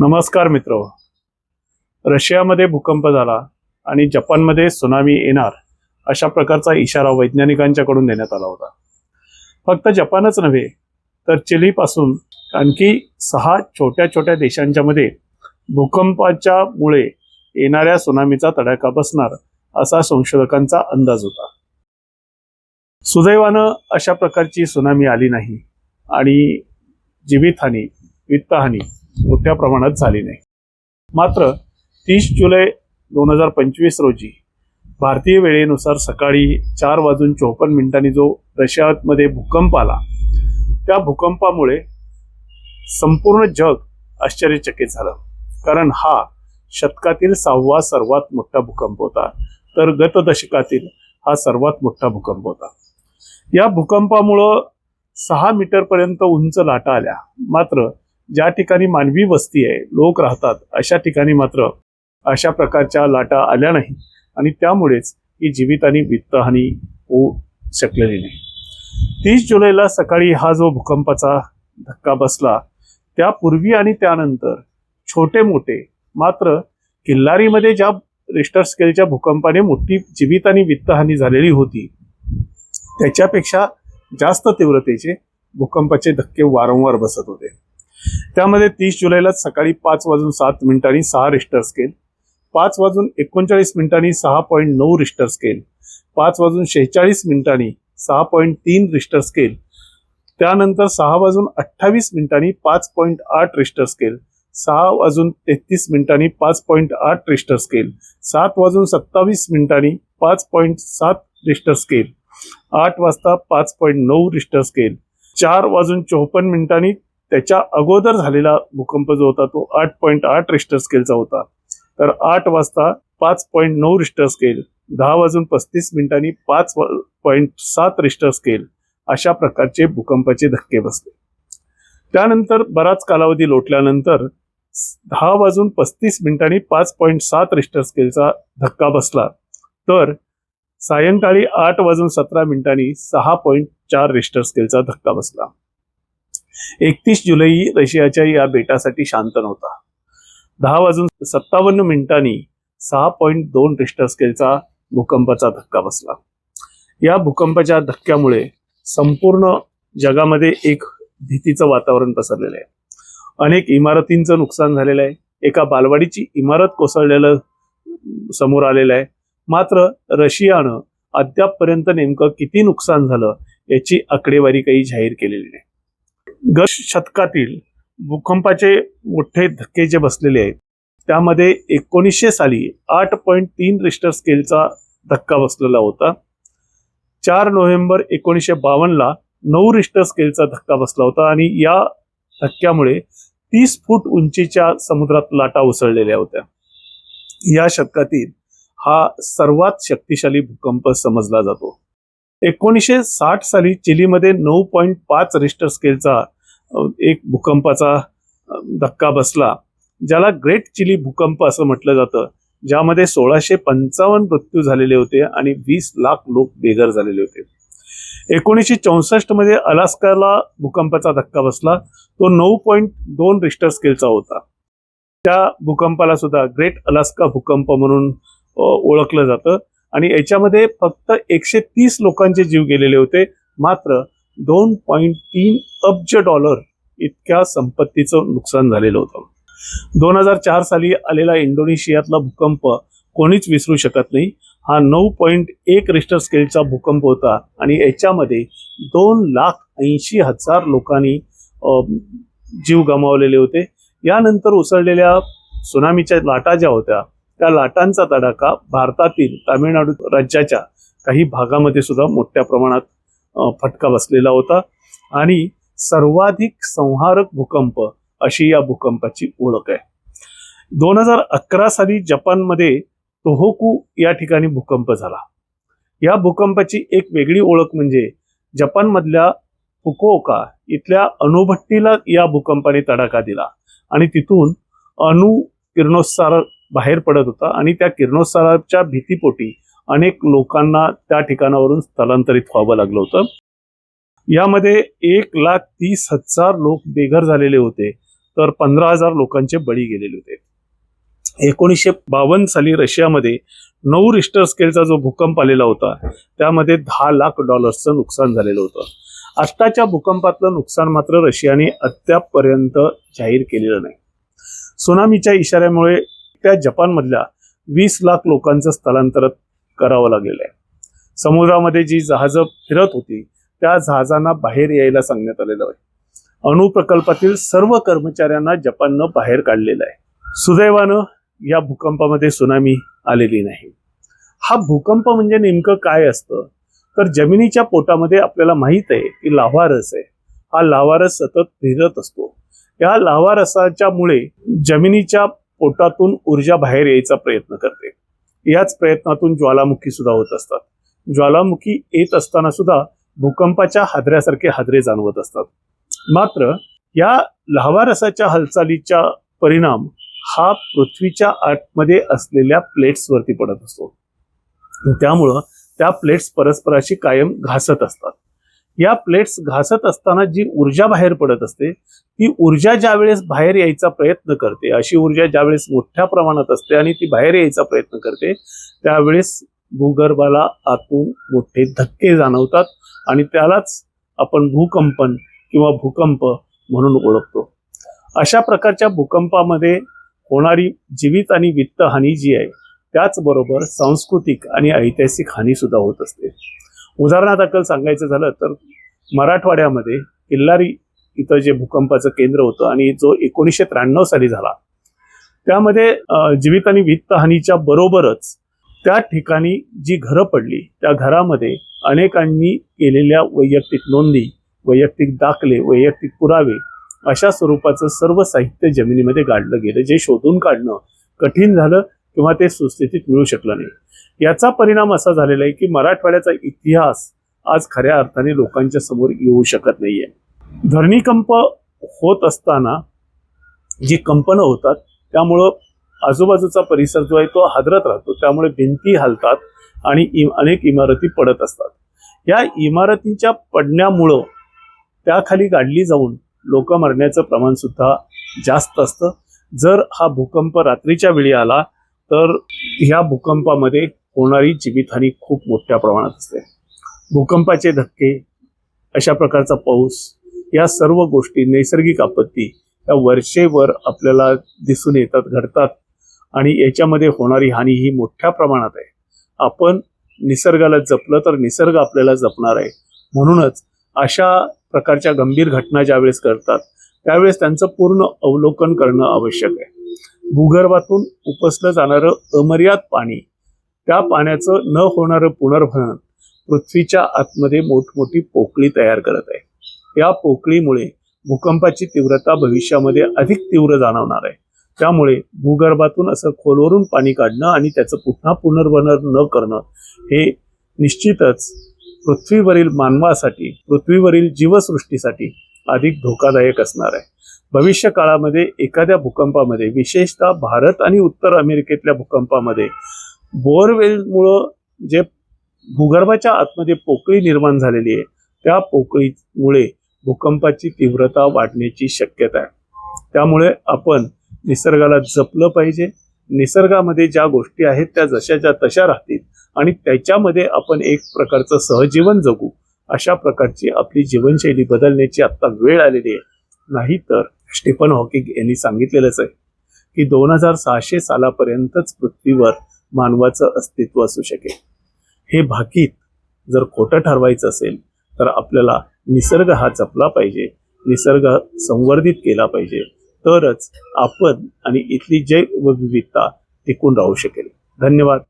नमस्कार मित्र. रशियामध्ये भूकंप झाला आणि जपानमध्ये सुनामी येणार अशा प्रकारचा इशारा वैज्ञानिकांच्याकडून देण्यात आला होता. फक्त जपानच नव्हे तर चिलीपासून आणखी 6 छोट्या छोट्या देशांच्या मध्ये भूकंपाच्या मुळे येणाऱ्या सुनामीचा तडाखा बसणार असा संशोधकांचा अंदाज होता. सुदैवानं अशा प्रकारची सुनामी आली नाही आणि जीवितहानी वित्तहानी मोठ्या प्रमाणात झाली नाही. मात्र 30 जुलै 2025 रोजी भारतीय वेळेनुसार सकाळी 4:54 जो रशियामध्ये भूकंप आला, त्या भूकंपामुळे संपूर्ण जग आश्चर्यचकित झालं. कारण हा शतकातील 6वा सर्वात मोठा भूकंप होता, तर गत दशकातील हा सर्वात मोठा भूकंप होता. या भूकंपामुळे 6 मीटरपर्यंत उंच लाटा आल्या. मात्र ज्या ठिकाणी मानवी वस्ती आहे, लोक राहतात, अशा ठिकाणी मात्र अशा प्रकारच्या लाटा आल्या नाही आणि त्यामुळेच ही जीवित आणि वित्तहानी होऊ शकलेली नाही. 30 जुलैला सकाळी हा जो भूकंपाचा धक्का बसला, त्यापूर्वी आणि त्यानंतर छोटे मोठे मात्र किल्लारीमध्ये ज्या रिश्टर स्केलच्या भूकंपाने मोठी जीवित आणि वित्तहानी झालेली होती, त्याच्यापेक्षा जास्त तीव्रतेचे भूकंपाचे धक्के वारंवार बसत होते. त्यामध्ये 30 जुलैला सकाळी 5:07 6 Richter scale, 5:39 6.9 Richter scale, 5:46 6.3 Richter scale, त्यानंतर 6:28 5.8 Richter scale, 6:33 5.8 Richter scale, 7:27 5.7 Richter scale, 8 वाजता 5.9 रिश्टर स्केल, 4:54 त्याच्या अगोदर झालेला भूकंप जो होता तो 8.8 रिश्टर स्केलचा होता. तर 8 वाजता 5.9 रिश्टर स्केल, 10:35 5.7 रिश्टर स्केल अशा प्रकारचे भूकंपाचे धक्के बसले. त्यानंतर बराच कालावधी लोटल्यानंतर 10:35 5.7 रिश्टर स्केलचा धक्का बसला. तर सायंकाळी 8:17 6.4 रिश्टर स्केलचा धक्का बसला. 31 जुलै रशियाच्या या बेटासाठी शांत नव्हता. 10:57 6.2 रिश्टर स्केलचा भूकंपाचा धक्का बसला. या भूकंपाच्या धक्क्यामुळे संपूर्ण जगामध्ये एक भीतीचं वातावरण पसरलेलं आहे. अनेक इमारतींचं नुकसान झालेलं आहे. एका बालवाडीची इमारत कोसळलेलं समोर आलेलं आहे. मात्र रशियानं अद्यापपर्यंत नेमकं किती नुकसान झालं याची आकडेवारी काही जाहीर केलेली नाही. गत शतकातील भूकंपाचे मोठे धक्के जे बसलेले आहेत, त्यामध्ये 1900 साली 8.3 रिश्टर स्केलचा धक्का बसलेला होता. 4 नोव्हेंबर 1952 9 रिश्टर स्केलचा धक्का बसला होता आणि या धक्क्यामुळे 30 फूट उंचीच्या समुद्रात लाटा उसळलेल्या होत्या. या शतकातील हा सर्वात शक्तिशाली भूकंप समजला जातो. 1960 साली चिलीमध्ये 9.5 रिश्टर स्केलचा एक भूकंपाचा धक्का बसला, ज्याला ग्रेट चिली भूकंप असं म्हटलं जातं, ज्यामध्ये 1655 मृत्यू झालेले होते आणि 20 लाख लोक बेघर झालेले होते. 1964 मध्ये अलास्काला भूकंपाचा धक्का बसला. तो 9.2 रिश्टर स्केलचा होता. त्या भूकंपाला सुद्धा ग्रेट अलास्का भूकंप म्हणून ओळखलं जातं आणि याच्यामध्ये फक्त 130 लोकांचे जीव गेलेले होते. मात्र $2.3 अब्ज इतक्या संपत्तीचं नुकसान झालेलं होतं. 2004 साली आलेला इंडोनेशियातला भूकंप कोणीच विसरू शकत नाही. हा 9.1 रिश्टर स्केलचा भूकंप होता आणि याच्यामध्ये 2,80,000 लोकांनी जीव गमावलेले होते. यानंतर उसळलेल्या सुनामीच्या लाटा ज्या होत्या, त्या लाटांचा तडाखा भारतातील तामिळनाडू राज्याच्या काही भागामध्ये सुद्धा मोठ्या प्रमाणात फटका बसलेला होता आणि सर्वाधिक संहारक भूकंप अशी या भूकंपाची ओळख आहे. 2011 साली जपानमध्ये तोहोकू या ठिकाणी भूकंप झाला. या भूकंपाची एक वेगळी ओळख म्हणजे जपानमधल्या फुकुओका इथल्या अणुभट्टीला या भूकंपाने तडाखा दिला आणि तिथून अणु किरणोत्सार बाहेर पडत होता आणि त्या किरणोत्साराच्या भीतीपोटी अनेक लोकांना त्या ठिकाणावरून स्थलांतरित व्हावं लागलं होतं. यामध्ये 1,30,000 लोक बेघर झालेले होते तर 15,000 लोकांचे बळी गेलेले होते. 1952 साली रशियामध्ये 9 रिश्टर स्केलचा जो भूकंप आलेला होता त्यामध्ये $10 लाख नुकसान झालेलं होतं. आत्ताच्या भूकंपातलं नुकसान मात्र रशियाने अद्यापपर्यंत जाहीर केलेलं नाही. सुनामीच्या इशाऱ्यामुळे त्या जपानमधल्या 20 लाख लोकांचं स्थलांतर करावं लागलेलं आहे. समुद्रामध्ये जी जहाजं फिरत होती त्या जहाजांना बाहेर यायला सांगण्यात आलेलं आहे. अणु प्रकल्पातील सर्व कर्मचाऱ्यांना जपाननं बाहेर काढलेलं आहे. सुदैवानं या भूकंपामध्ये सुनामी आलेली नाही. हा भूकंप म्हणजे नेमकं काय असतं तर जमिनीच्या पोटामध्ये आपल्याला माहित आहे की लाव्हारस आहे. हा लाव्हारस सतत फिरत असतो. या लाव्हारसाच्या मुळे जमिनीच्या पोटातून ऊर्जा बाहेर यायचा प्रयत्न करते. याच प्रयत्नातून ज्वालामुखी सुद्धा होत असतात. ज्वालामुखी येत असताना सुद्धा भूकंपाच्या हादऱ्यासारखे हादरे जाणवत असतात. मात्र या लाव्हारसाच्या हालचालीचा परिणाम हा पृथ्वीच्या आतमध्ये असलेल्या प्लेट्सवरती पडत असतो. त्यामुळं त्या प्लेट्स परस्पराशी कायम घासत असतात. या प्लेट्स घासत असताना जी ऊर्जा बाहेर पडत असते ती ऊर्जा ज्या वेळेस बाहेर यायचा प्रयत्न करते, अशी ऊर्जा ज्या वेळेस मोठ्या प्रमाणात असते आणि ती बाहेर यायचा प्रयत्न करते त्यावेळेस भूगर्भाला आतून मोठे धक्के जाणवतात आणि त्यालाच आपण भूकंपन किंवा भूकंप म्हणून ओळखतो. अशा प्रकारच्या भूकंपामध्ये होणारी जीवित आणि वित्त हानी जी आहे त्याचबरोबर सांस्कृतिक आणि ऐतिहासिक हानी सुद्धा होत असते. उदाहरणादाखल सांगायचं झालं तर मराठवाड्यामध्ये किल्लारी इथं जे भूकंपाचं केंद्र होतं आणि जो 1993 साली झाला त्यामध्ये जीवित आणि वित्त हानीच्या बरोबरच त्या ठिकाणी जी घरं पडली त्या घरामध्ये अनेकांनी केलेल्या वैयक्तिक नोंदी, वैयक्तिक दाखले, वैयक्तिक पुरावे अशा स्वरूपाचं सर्व साहित्य जमिनीमध्ये गाडलं गेलं, जे शोधून काढणं कठीण झालं किंवा ते सुस्थितीत मिळू शकलं नाही. याचा परिणाम असा झालेला आहे की मराठवाड्याचा इतिहास आज खऱ्या अर्थाने लोकांच्या समोर येऊ शकत नाहीये. धरणीकंप होत असताना जी कंपनं होतात त्यामुळं आजूबाजूचा परिसर जो आहे तो हादरत राहतो. त्यामुळे भिंती हलतात आणि अनेक इमारती पडत असतात. या इमारतीच्या पडण्यामुळं त्याखाली गाडली जाऊन लोक मरण्याचं प्रमाण सुद्धा जास्त असतं. जर हा भूकंप रात्रीच्या वेळी आला तर ह्या भूकंपामध्ये होणारी जीवितहानी खूप मोठ्या प्रमाणात असते. भूकंपाचे धक्के, अशा प्रकारचा पाऊस, या सर्व गोष्टी नैसर्गिक आपत्ती या वर्षेवर आपल्याला दिसून येतात, घडतात आणि याच्यामध्ये होणारी हानी ही मोठ्या प्रमाणात आहे. आपण निसर्गाला जपलं तर निसर्ग आपल्याला जपणार आहे. म्हणूनच अशा प्रकारच्या गंभीर घटना ज्यावेळेस घडतात त्यावेळेस त्यांचं पूर्ण अवलोकन करणं आवश्यक आहे. भूगर्भातून उपसलं जाणारं अमर्याद पाणी, त्या पाण्याचं न होणारं पुनर्भरण पृथ्वीच्या आतमध्ये मोठमोठी पोकळी तयार करत आहे. या पोकळीमुळे भूकंपाची तीव्रता भविष्यामध्ये अधिक तीव्र जाणवणार आहे. त्यामुळे भूगर्भातून असं खोलवरून पाणी काढणं आणि त्याचं पुन्हा पुनर्भरण न करणं हे निश्चितच पृथ्वीवरील मानवासाठी, पृथ्वीवरील जीवसृष्टीसाठी अधिक धोकादायक असणार आहे. भविष्य काळामध्ये एखाद्या भूकंपामध्ये, विशेषतः भारत आणि उत्तर अमेरिकेतल्या भूकंपामध्ये बोअरवेलमुळं जे भूगर्भाच्या आतमध्ये पोकळी निर्माण झालेली आहे त्या पोकळीमुळे भूकंपाची तीव्रता वाढण्याची शक्यता आहे. त्यामुळे आपण निसर्गाला जपलं पाहिजे. निसर्गामध्ये ज्या गोष्टी आहेत त्या जशाच्या तशा राहतील आणि त्याच्यामध्ये आपण एक प्रकारचं सहजीवन जगू, अशा प्रकारची आपली जीवनशैली बदलण्याची आता वेळ आलेली आहे. नाहीतर स्टीफन हॉकिंग यांनी सांगितलेलंच आहे की 2600 सालापर्यंतच पृथ्वीवर मानवाचं अस्तित्व असू शकेल. हे भाकीत जर खोटं ठरवायचं असेल तर आपल्याला निसर्ग हा जपला पाहिजे, निसर्ग संवर्धित केला पाहिजे, तरच आपण आणि इथली जैवविविधता टिकून राहू शकेल. धन्यवाद.